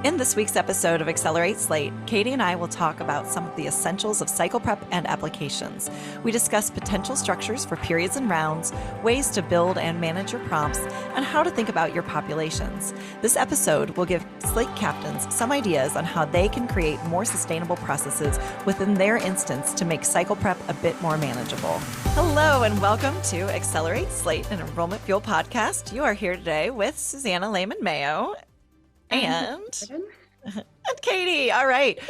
In this week's episode of Accelerate Slate, Katie and I will talk about some of the essentials of cycle prep and applications. We discuss potential structures for periods and rounds, ways to build and manage your prompts, and how to think about your populations. This episode will give Slate captains some ideas on how they can create more sustainable processes within their instance to make cycle prep a bit more manageable. Hello and welcome to Accelerate Slate, an enrollment-FUEL podcast. You are here today with Susanna Lehman-Mayo and Katie. All right.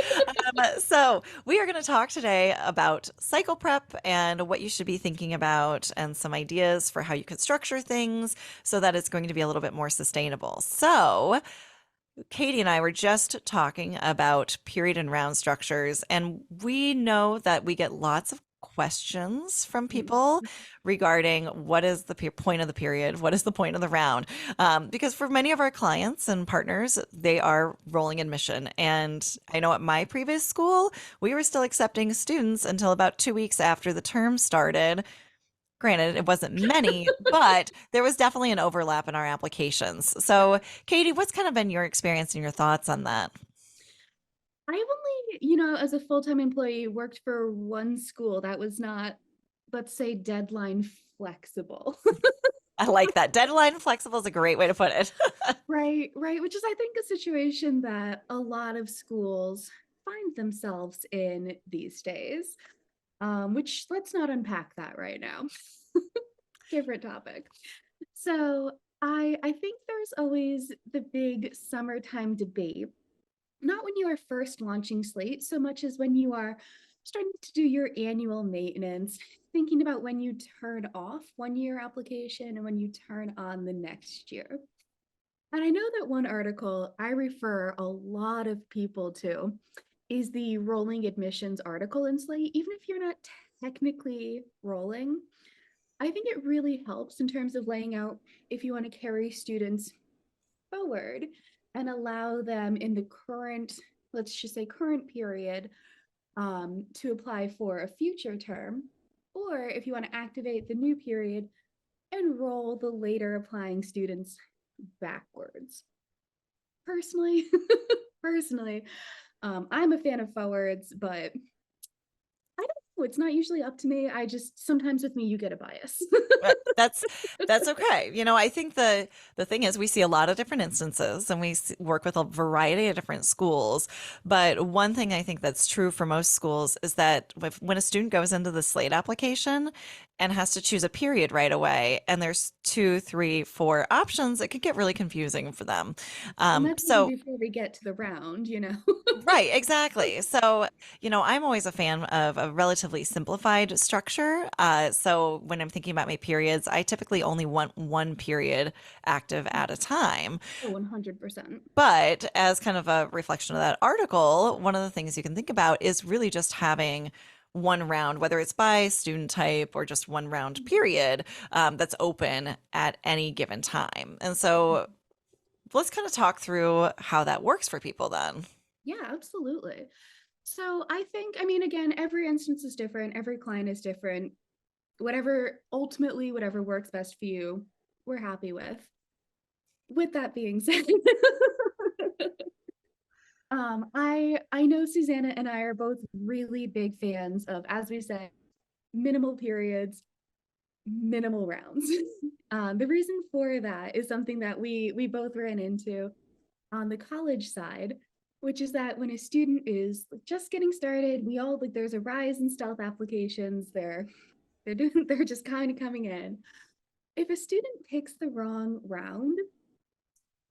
So we are going to talk today about cycle prep and what you should be thinking about and some ideas for how you can structure things so that it's going to be a little bit more sustainable. So Katie and I were just talking about period and round structures, and we know that we get lots of questions from people regarding what is the point of the period, what is the point of the round, because for many of our clients and partners, they are rolling admission. And I know at my previous school, we were still accepting students until about 2 weeks after the term started. Granted, it wasn't many, but there was definitely an overlap in our applications. So, Katie, what's kind of been your experience and your thoughts on that? I've only, as a full-time employee, worked for one school that was not, let's say, deadline flexible. I like that. Deadline flexible is a great way to put it. Right, which is, I think, a situation that a lot of schools find themselves in these days, which let's not unpack that right now. Different topic. So I think there's always the big summertime debate, not when you are first launching Slate so much as when you are starting to do your annual maintenance, thinking about when you turn off 1 year application and when you turn on the next year. And I know that one article I refer a lot of people to is the rolling admissions article in Slate. Even if you're not technically rolling, I think it really helps in terms of laying out if you want to carry students forward and allow them in the current, let's just say current period, to apply for a future term, or if you want to activate the new period, enroll the later applying students backwards. Personally, I'm a fan of forwards, but I don't know, it's not usually up to me. I just, sometimes with me, you get a bias. That's okay. I think the thing is we see a lot of different instances and we work with a variety of different schools. But one thing I think that's true for most schools is that when a student goes into the Slate application and has to choose a period right away, and there's 2, 3, 4 options, it could get really confusing for them. And that's even before we get to the round. Right, exactly. So, I'm always a fan of a relatively simplified structure. So when I'm thinking about my periods, I typically only want one period active at a time. Oh, 100%. But as kind of a reflection of that article, one of the things you can think about is really just having one round, whether it's by student type or just one round period, that's open at any given time. And so let's kind of talk through how that works for people then. Yeah, absolutely. So I think, again, every instance is different. Every client is different. Ultimately, whatever works best for you, we're happy with. With that being said, I know Susanna and I are both really big fans of, as we said, minimal periods, minimal rounds. The reason for that is something that we both ran into on the college side, which is that when a student is just getting started, we all there's a rise in stealth applications. They're just kind of coming in. If a student picks the wrong round,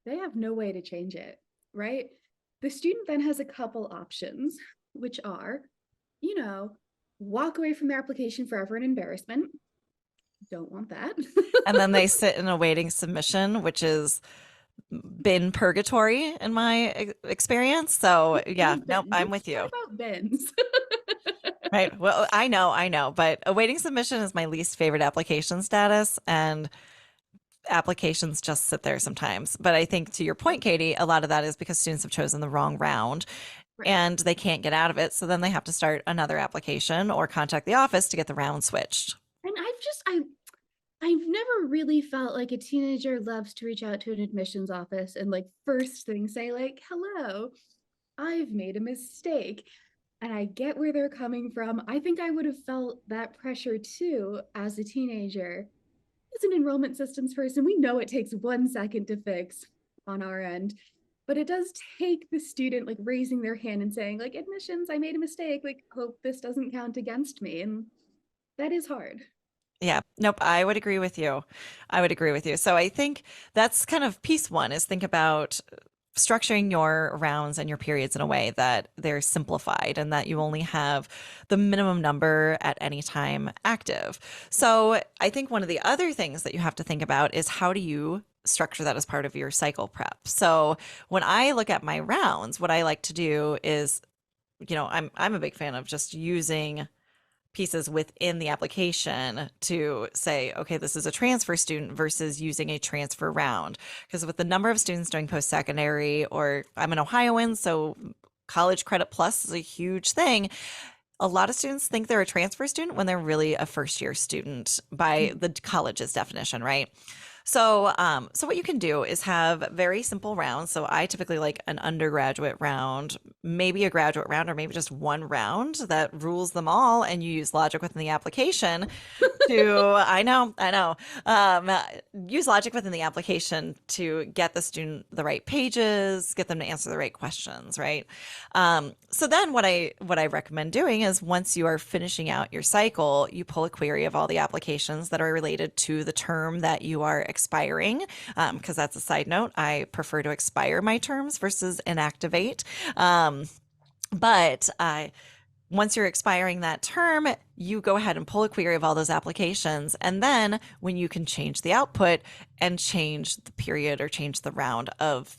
they have no way to change it, right? The student then has a couple options, which are, walk away from their application forever in embarrassment. Don't want that. And then they sit in awaiting submission, which has been purgatory in my experience. So yeah, nope, I'm with you. What about bins? Right. Well, I know, but awaiting submission is my least favorite application status, and applications just sit there sometimes. But I think to your point, Katie, a lot of that is because students have chosen the wrong round. Right. And they can't get out of it. So then they have to start another application or contact the office to get the round switched. And I've never really felt like a teenager loves to reach out to an admissions office and like first thing say like, "Hello, I've made a mistake." And I get where they're coming from. I think I would have felt that pressure too as a teenager. As an enrollment systems person, we know it takes 1 second to fix on our end, but it does take the student like raising their hand and saying like, "Admissions, I made a mistake, like hope this doesn't count against me." And that is hard. Yeah, nope, I would agree with you. I would agree with you. So I think that's kind of piece one is think about structuring your rounds and your periods in a way that they're simplified and that you only have the minimum number at any time active. So I think one of the other things that you have to think about is how do you structure that as part of your cycle prep. So when I look at my rounds, what I like to do is, I'm a big fan of just using pieces within the application to say, okay, this is a transfer student versus using a transfer round. Because with the number of students doing post secondary, or I'm an Ohioan, so college credit plus is a huge thing. A lot of students think they're a transfer student when they're really a first year student by the college's definition, right? So what you can do is have very simple rounds. So I typically like an undergraduate round, maybe a graduate round, or maybe just one round that rules them all. And you use logic within the application to, I know, um, use logic within the application to get the student the right pages, get them to answer the right questions, right? So then what I recommend doing is once you are finishing out your cycle, you pull a query of all the applications that are related to the term that you are expiring. Because that's a side note, I prefer to expire my terms versus inactivate. But once you're expiring that term, you go ahead and pull a query of all those applications. And then when you can change the output and change the period or change the round of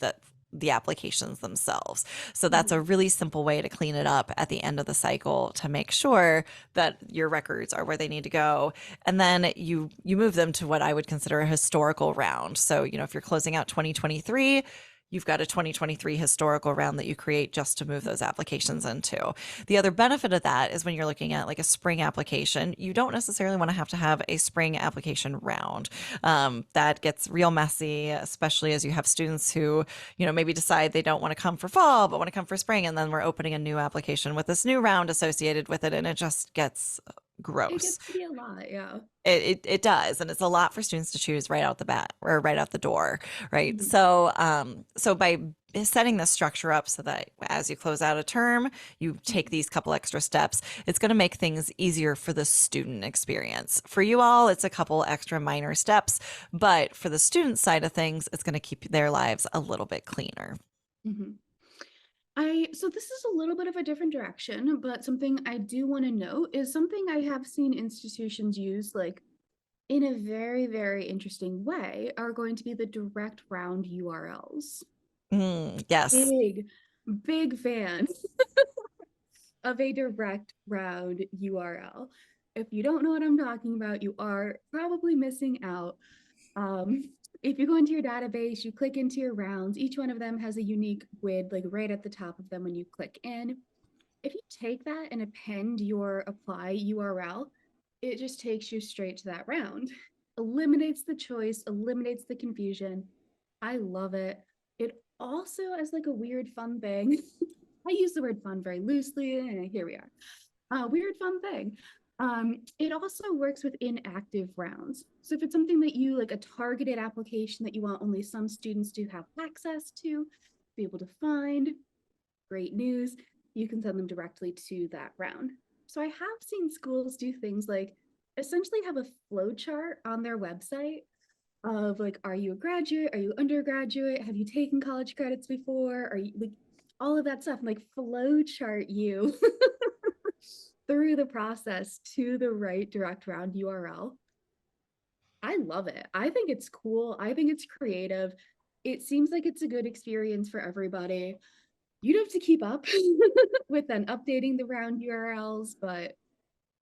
the applications themselves. So that's a really simple way to clean it up at the end of the cycle to make sure that your records are where they need to go. And then you move them to what I would consider a historical round. So, if you're closing out 2023, you've got a 2023 historical round that you create just to move those applications into. The other benefit of that is when you're looking at like a spring application, you don't necessarily want to have a spring application round. That gets real messy, especially as you have students who, maybe decide they don't want to come for fall, but want to come for spring. And then we're opening a new application with this new round associated with it. And it just gets It gross. gets to be a lot, yeah. It does, and it's a lot for students to choose right out the bat or right out the door, right? Mhm. So by setting the structure up so that as you close out a term, you take these couple extra steps, it's going to make things easier for the student experience. For you all, it's a couple extra minor steps, but for the student side of things, it's going to keep their lives a little bit cleaner. Mhm. So this is a little bit of a different direction, but something I do want to note is something I have seen institutions use like in a very, very interesting way are going to be the direct round URLs. Yes. Big, big fan of a direct round URL. If you don't know what I'm talking about, you are probably missing out. Um, if you go into your database, you click into your rounds, each one of them has a unique GUID, like right at the top of them when you click in. If you take that and append your apply URL, it just takes you straight to that round. Eliminates the choice, eliminates the confusion. I love it. It also is like a weird fun thing. I use the word fun very loosely, and here we are. Weird fun thing. It also works with inactive rounds. So if it's something that you like a targeted application that you want only some students to have access to, be able to find, great news, you can send them directly to that round. So I have seen schools do things like essentially have a flow chart on their website of like, are you a graduate? Are you undergraduate? Have you taken college credits before? Are you like all of that stuff and like flow chart you through the process to the right direct round URL. I love it. I think it's cool. I think it's creative. It seems like it's a good experience for everybody. You'd have to keep up with then updating the round URLs, but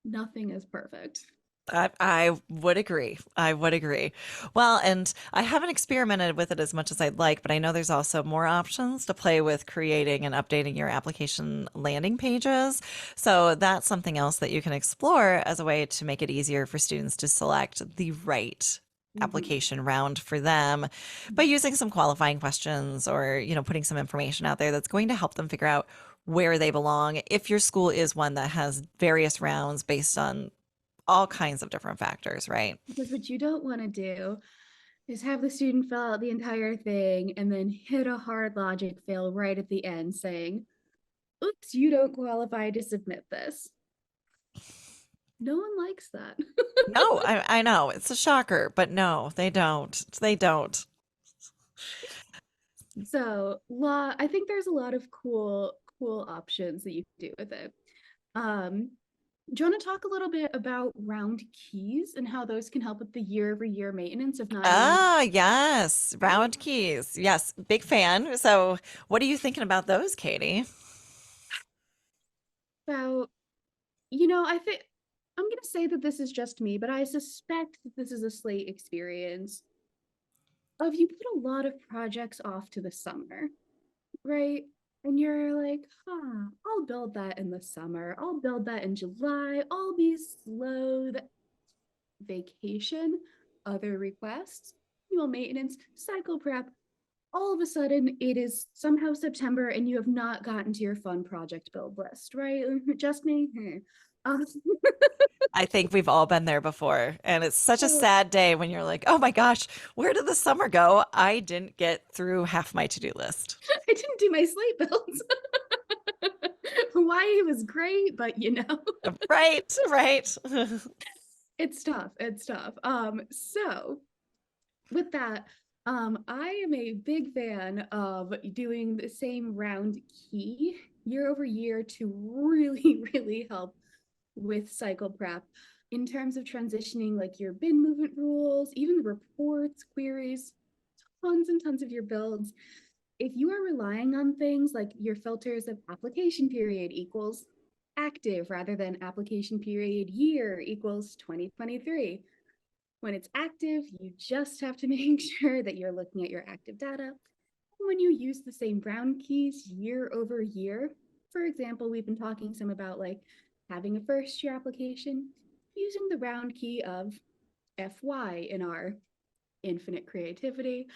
nothing is perfect. I would agree. I would agree. Well, and I haven't experimented with it as much as I'd like, but I know there's also more options to play with creating and updating your application landing pages. So that's something else that you can explore as a way to make it easier for students to select the right Mhm. application round for them by using some qualifying questions or, putting some information out there that's going to help them figure out where they belong if your school is one that has various rounds based on all kinds of different factors, right? Because what you don't want to do is have the student fill out the entire thing and then hit a hard logic fail right at the end saying, oops, you don't qualify to submit this. No one likes that. No, I know it's a shocker, but no, they don't. They don't. So, I think there's a lot of cool options that you can do with it. Um, do you want to talk a little bit about round keys and how those can help with the year-over-year maintenance of not only Ah, yes, round keys. Yes, big fan. So, what are you thinking about those, Katie? about, I think I'm going to say that this is just me, but I suspect that this is a Slate experience of you put a lot of projects off to the summer, right? And you're like, I'll build that in the summer. I'll build that in July. I'll be slow. Vacation, other requests, annual maintenance, cycle prep. All of a sudden, it is somehow September and you have not gotten to your fun project build list, right? Just me? Um, I think we've all been there before, and it's such a so sad day when you're like, "Oh my gosh, where did the summer go? I didn't get through half my to-do list." I didn't do my slate builds. Hawaii was great, but Right, right. it's tough. It's tough. So with that, I am a big fan of doing the same round key year over year to really, really help with cycle prep in terms of transitioning like your bin movement rules, even the reports, queries, tons and tons of your builds. If you are relying on things like your filters of application period equals active rather than application period year equals 2023, when it's active, you just have to make sure that you're looking at your active data. When you use the same brown keys year over year, for example, we've been talking some about like having a first year application, using the round key of FY in our infinite creativity.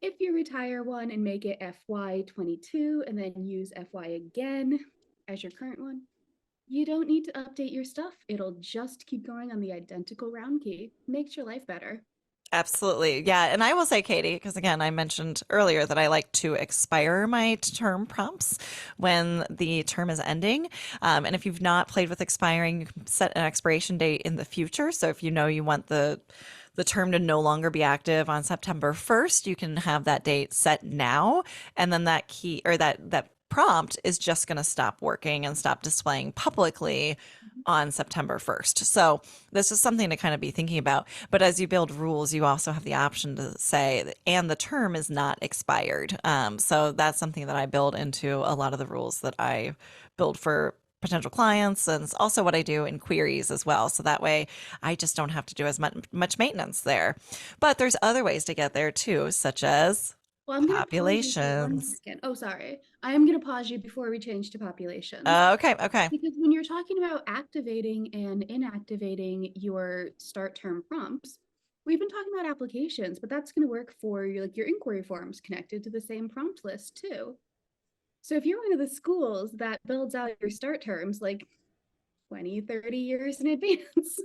If you retire one and make it FY22 and then use FY again as your current one, you don't need to update your stuff. It'll just keep going on the identical round key. Makes your life better. Absolutely. Yeah. And I will say, Katie, because again, I mentioned earlier that I like to expire my term prompts when the term is ending. And if you've not played with expiring, you can set an expiration date in the future. So if you know you want the term to no longer be active on September 1st, you can have that date set now. And then that key or that prompt is just going to stop working and stop displaying publicly on September 1st. So this is something to kind of be thinking about. But as you build rules, you also have the option to say, and the term is not expired. So that's something that I build into a lot of the rules that I build for potential clients, and it's also what I do in queries as well. So that way I just don't have to do as much maintenance there. But there's other ways to get there too, such as Well, I'm going to pause you for one populations. second. Oh, sorry. I am going to pause you before we change to populations. Okay, okay. Because when you're talking about activating and inactivating your start term prompts, we've been talking about applications, but that's going to work for your inquiry forms connected to the same prompt list too. So if you're one of the schools that builds out your start terms like 20, 30 years in advance,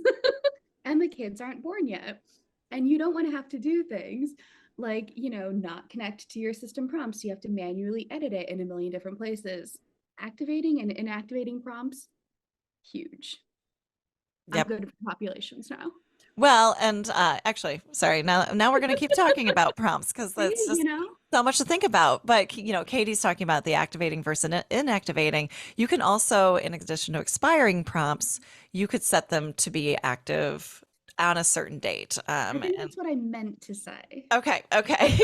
and the kids aren't born yet, and you don't want to have to do things like, not connect to your system prompts, you have to manually edit it in a million different places. Activating and inactivating prompts, huge. I'm Yep. good for populations now. Well, and actually, sorry. Now we're going to keep talking about prompts because See, that's just so much to think about. But Katie's talking about the activating versus inactivating. You can also, in addition to expiring prompts, you could set them to be active on a certain date. I think And that's what I meant to say. okay, okay.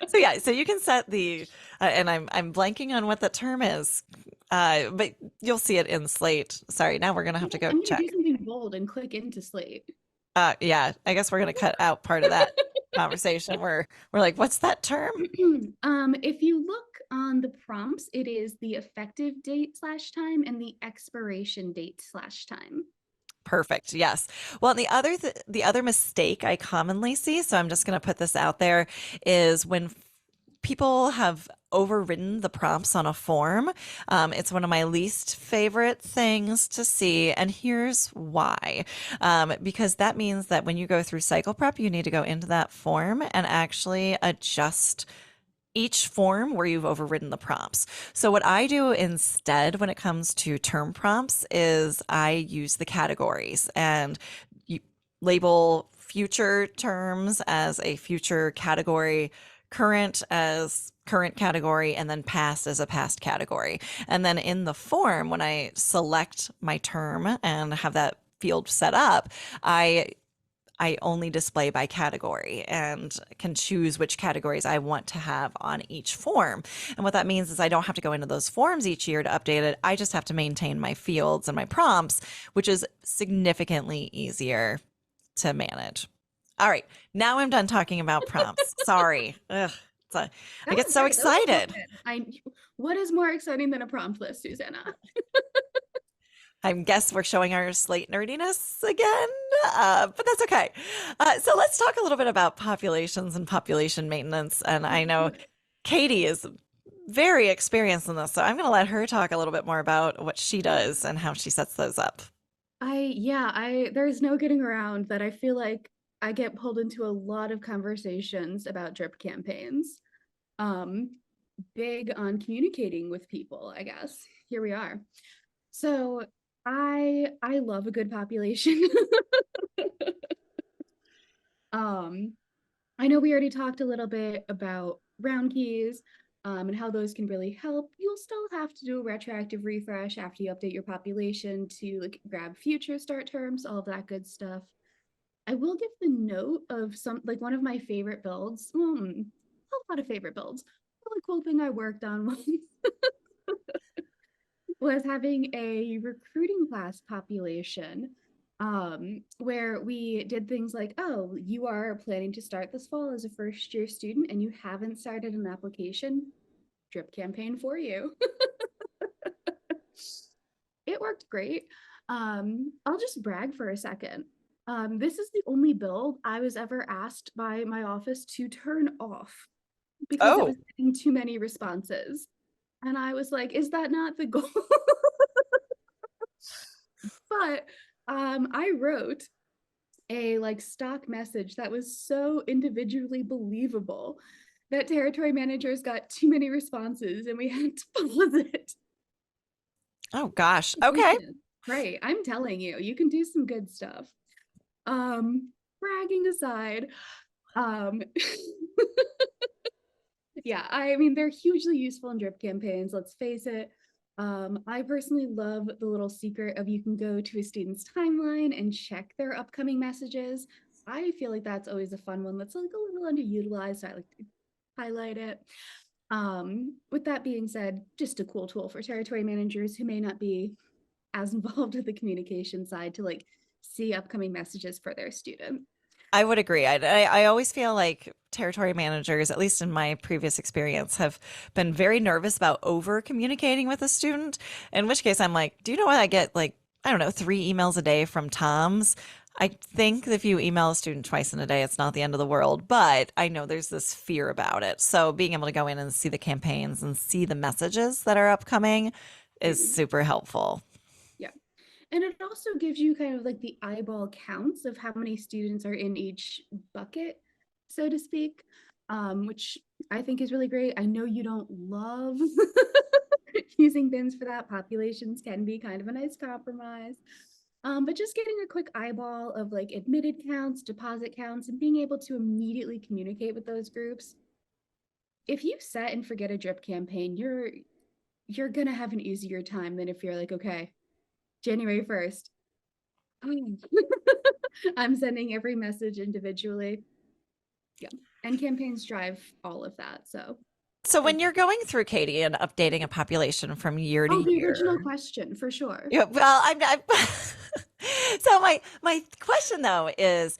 So yeah, so you can set the, and I'm blanking on what the term is. But you'll see it in Slate. Sorry, now we're gonna have to go I'm gonna do check. something bold and click into Slate. Yeah, I guess we're gonna cut out part of that conversation where we're like, what's that term? If you look on the prompts, it is the effective date slash time and the expiration date slash time. Perfect. Yes. Well, the other mistake I commonly see, so I'm just going to put this out there, is when people have overridden the prompts on a form. It's one of my least favorite things to see, and here's why. Because that means that when you go through cycle prep, you need to go into that form and actually adjust each form where you've overridden the prompts. So what I do instead when it comes to term prompts is I use the categories and you label future terms as a future category, current as current category, and then past as a past category. And then in the form, when I select my term and have that field set up, I only display by category and can choose which categories I want to have on each form. And what that means is I don't have to go into those forms each year to update it. I just have to maintain my fields and my prompts, which is significantly easier to manage. All right, now I'm done talking about prompts. Sorry. Ugh, I That get was so great. That was so excited. good. What is more exciting than a prompt list, Susanna? I guess we're showing our slate nerdiness again, but that's okay. So let's talk a little bit about populations and population maintenance. And I Let's do know it. Katie is very experienced in this, so I'm going to let her talk a little bit more about what she does and how she sets those up. There's no getting around that. I feel like I get pulled into a lot of conversations about drip campaigns. Um, Big on communicating with people, I guess. Here we are. So I love a good population. um, I know we already talked a little bit about round keys, and how those can really help. You'll still have to do a retroactive refresh after you update your population to like grab future start terms, all of that good stuff. I will give the note of some like one of my favorite builds. A lot of favorite builds. A really cool thing I worked on once was having a recruiting class population, where we did things like, oh, you are planning to start this fall as a first year student and you haven't started an application, drip campaign for you. It worked great. I'll just brag for a second. This is the only build I was ever asked by my office to turn off because it was Oh, getting too many responses. And I was like, is that not the goal? But I wrote a like stock message that was so individually believable that territory managers got too many responses and we had to pause it. oh gosh. Okay. Right. I'm telling you, you can do some good stuff. Bragging aside, um yeah, I mean they're hugely useful in drip campaigns, let's face it. I personally love the little secret of you can go to a student's timeline and check their upcoming messages. I feel like that's always a fun one that's like a little underutilized, so I like to highlight it. With that being said, just a cool tool for territory managers who may not be as involved with the communication side to like see upcoming messages for their student. I would agree. I always feel like territory managers, at least in my previous experience, have been very nervous about over communicating with a student. In which case, I'm like, do you know what I get? Like, I don't know, 3 emails a day from Tom's. I think if you email a student twice in a day, it's not the end of the world, but I know there's this fear about it. So being able to go in and see the campaigns and see the messages that are upcoming is Huge. super helpful. Yeah. And it also gives you kind of like the eyeball counts of how many students are in each bucket, so to speak, which I think is really great. I know you don't love using bins for that. Populations can be kind of a nice compromise. But just getting a quick eyeball of like admitted counts, deposit counts, and being able to immediately communicate with those groups. If you set and forget a drip campaign, you're gonna have an easier time than if you're like, okay, January 1st. I'm sending every message individually. Yeah. And campaigns drive all of that. So So And when you're going through, Katie, and updating a population from year to oh, the original year, question for sure. yeah, well, I'm so my question though is,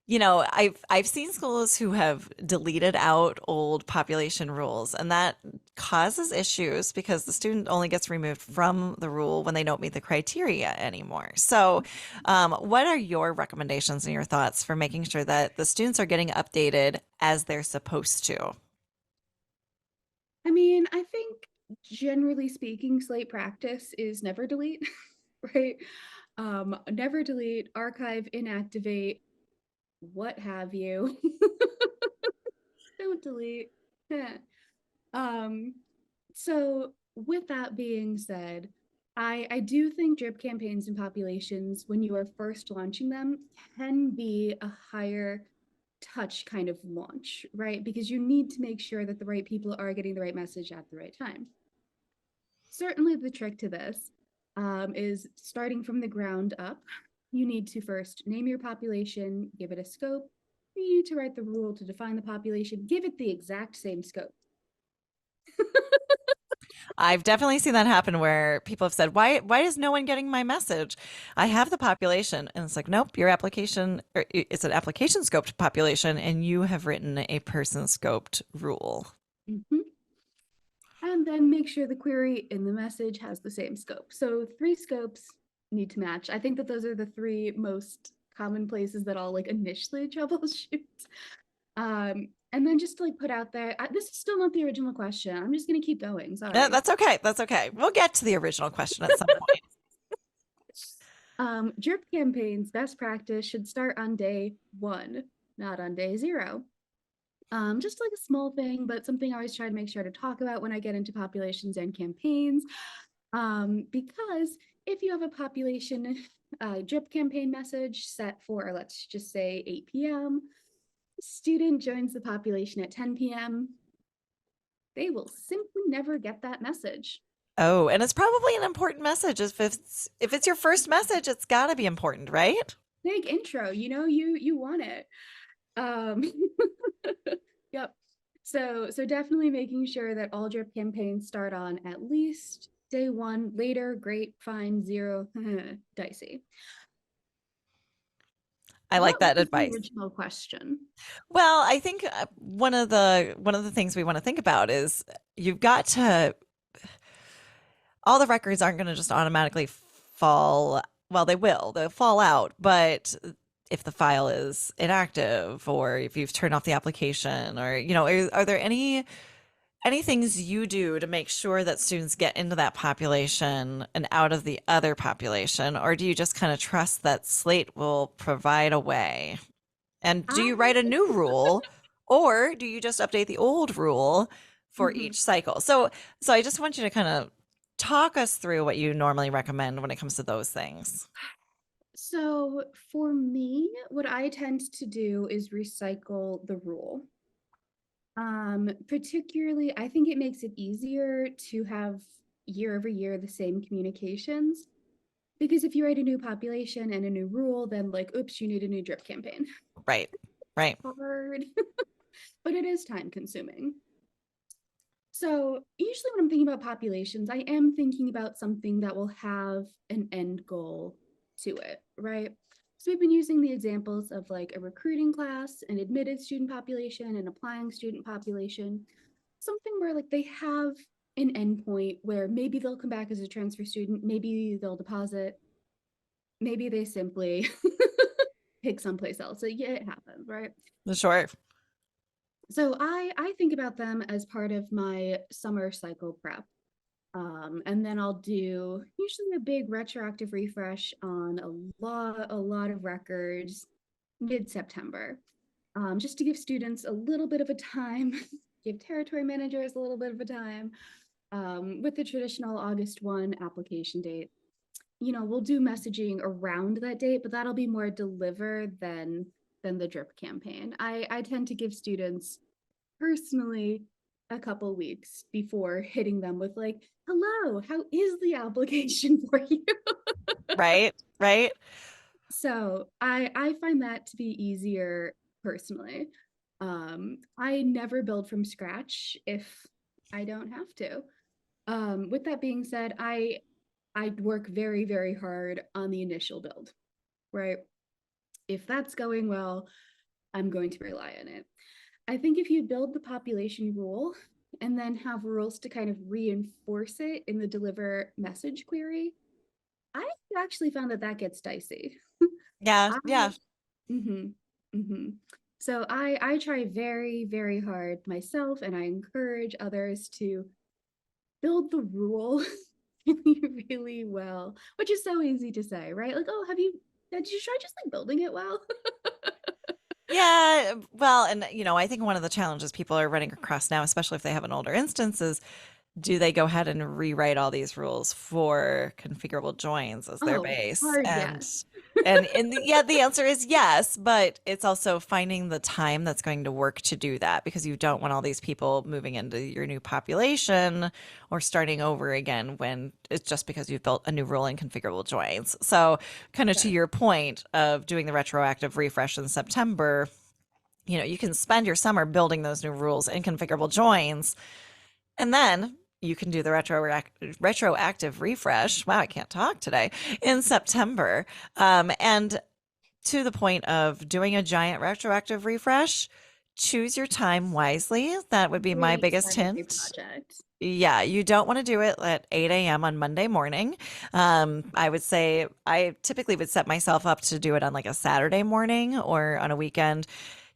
I've seen schools who have deleted out old population rules, and that causes issues because the student only gets removed from the rule when they don't meet the criteria anymore. So, what are your recommendations and your thoughts for making sure that the students are getting updated as they're supposed to? I mean, I think generally speaking, slate practice is never delete, right? Never delete, archive, inactivate, what have you. Don't delete. Heh. um, so with that being said, I do think drip campaigns and populations, when you are first launching them, can be a higher touch kind of launch, right? Because you need to make sure that the right people are getting the right message at the right time. Certainly, the trick to this is starting from the ground up. You need to first name your population, give it a scope. You need to write the rule to define the population, give it the exact same scope. I've definitely seen that happen where people have said, "Why is no one getting my message? I have the population." And it's like, "Nope, your application it's an application scoped population and you have written a person scoped rule." Mhm. And then make sure the query in the message has the same scope. So 3 scopes need to match. I think that those are the 3 most common places that I'll like initially troubleshoot. And then just to like put out there, this is still not the original question. I'm just gonna keep going. Yeah, Sorry. that's okay. That's okay. We'll get to the original question at some point. Drip campaigns best practice should start on day 1, not on day 0. Just like a small thing, but something I always try to make sure to talk about when I get into populations and campaigns. Because if you have a population drip campaign message set for, let's just say 8 p.m., student joins the population at 10 p.m., they will simply never get that message. Oh, and it's probably an important message. If it's your first message, it's got to be important, right? Big intro, you want it. Um, yep. So definitely making sure that all drip campaigns start on at least day 1. Later, great, fine, 0, dicey. I like What that was the advice. original question? Well, I think one of the things we want to think about is you've got to all the records aren't going to just automatically fall. Well, they will. They'll fall out, but if the file is inactive or if you've turned off the application or are there any things you do to make sure that students get into that population and out of the other population, or do you just kind of trust that Slate will provide a way? And do I you write a new rule or do you just update the old rule for Mhm. each cycle? So I just want you to kind of talk us through what you normally recommend when it comes to those things. So for me, what I tend to do is recycle the rule. Particularly, I think it makes it easier to have year over year the same communications. Because if you write a new population and a new rule, then like, oops, you need a new drip campaign. Right. Right. Hard, but it is time consuming. So usually when I'm thinking about populations, I am thinking about something that will have an end goal to it, right? So we've been using the examples of like a recruiting class, an admitted student population, an applying student population, something where like they have an endpoint where maybe they'll come back as a transfer student, maybe they'll deposit, maybe they simply pick someplace else. So yeah, it happens, right? Sure. So I think about them as part of my summer cycle prep. And then I'll do usually a big retroactive refresh on a lot of records mid-September, just to give students a little bit of a time, give territory managers a little bit of a time, with the traditional August 1 application date. We'll do messaging around that date, but that'll be more delivered than the drip campaign. I tend to give students personally a couple weeks before hitting them with like, hello, how is the application for you? Right. Right. So I find that to be easier personally. I never build from scratch if I don't have to. With that being said, I work very, very hard on the initial build, right? If that's going well, I'm going to rely on it. I think if you build the population rule and then have rules to kind of reinforce it in the deliver message query, I actually found that that gets dicey. Yeah, I, yeah. mm-hmm, mm-hmm. So I try very, very hard myself, and I encourage others to build the rule really, really well, which is so easy to say, right? Like, oh, did you try just like building it well? Yeah, well, and I think one of the challenges people are running across now, especially if they have an older instance, is do they go ahead and rewrite all these rules for configurable joins as their Oh, base? hard And yes. yeah, the answer is yes, but it's also finding the time that's going to work to do that, because you don't want all these people moving into your new population or starting over again when it's just because you've built a new rule in configurable joins. So, kind of to Sure. your point of doing the retroactive refresh in September, you can spend your summer building those new rules in configurable joins, and then you can do the retroactive refresh. Wow, I can't talk today, in September. And to the point of doing a giant retroactive refresh, choose your time wisely. That would be my Great biggest start of a hint. project. Yeah, you don't want to do it at 8 a.m. on Monday morning. I would say I typically would set myself up to do it on like a Saturday morning or on a weekend.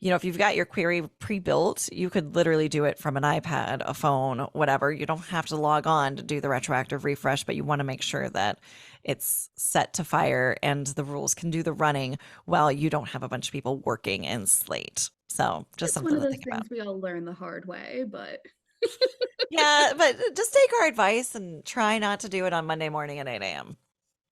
If you've got your query pre-built, you could literally do it from an iPad, a phone, whatever. You don't have to log on to do the retroactive refresh, but you want to make sure that it's set to fire and the rules can do the running while you don't have a bunch of people working in Slate. So just It's one something of to those think about. things we all learn the hard way, but Yeah, but just take our advice and try not to do it on Monday morning at 8 a.m.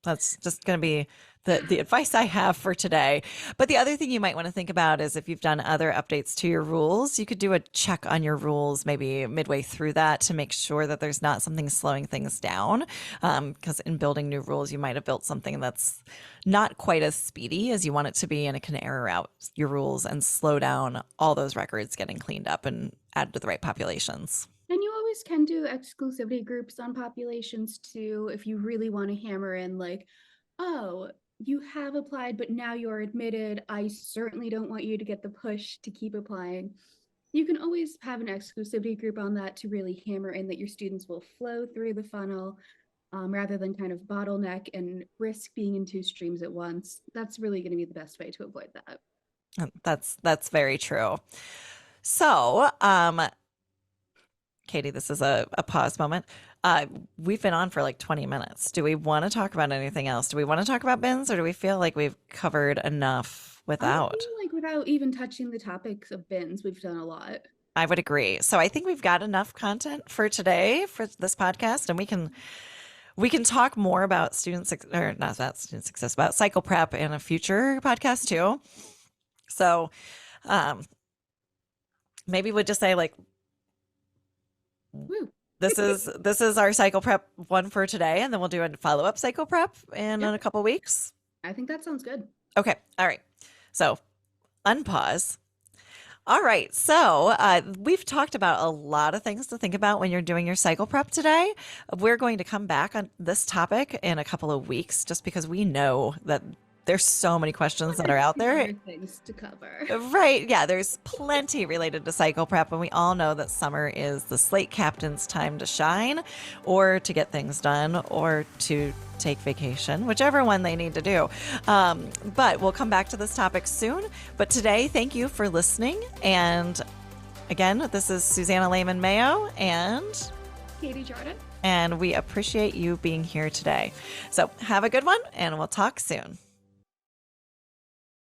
That's just going to be the advice I have for today. But the other thing you might want to think about is if you've done other updates to your rules, you could do a check on your rules maybe midway through that to make sure that there's not something slowing things down. Because in building new rules, you might have built something that's not quite as speedy as you want it to be, and it can error out your rules and slow down all those records getting cleaned up and added to the right populations. and you always can do exclusivity groups on populations too if you really want to hammer in like, oh, you have applied, but now you're admitted. I certainly don't want you to get the push to keep applying. You can always have an exclusivity group on that to really hammer in that your students will flow through the funnel, rather than kind of bottleneck and risk being in two streams at once. That's really going to be the best way to avoid that. That's very true. So, Katie, this is a pause moment. We've been on for like 20 minutes. Do we want to talk about anything else? Do we want to talk about bins, or do we feel like we've covered enough I without? feel like without even touching the topics of bins, we've done a lot. I would agree. So I think we've got enough content for today for this podcast, and we can talk more about or not about student success, about cycle prep in a future podcast too. So um, maybe we'll just say like Woo. this is our cycle prep one for today, and then we'll do a follow-up cycle prep in Yep. a couple weeks. I think that sounds good. Okay. All right. So unpause. All right. So we've talked about a lot of things to think about when you're doing your cycle prep today. We're going to come back on this topic in a couple of weeks just because we know that there's so many questions that are out there. Other things to cover. Right. Yeah. There's plenty related to cycle prep. And we all know that summer is the slate captain's time to shine or to get things done or to take vacation, whichever one they need to do. But we'll come back to this topic soon. But today, thank you for listening. And again, this is Susanna Lehman Mayo Katie Jordan. and we appreciate you being here today. So have a good one and we'll talk soon.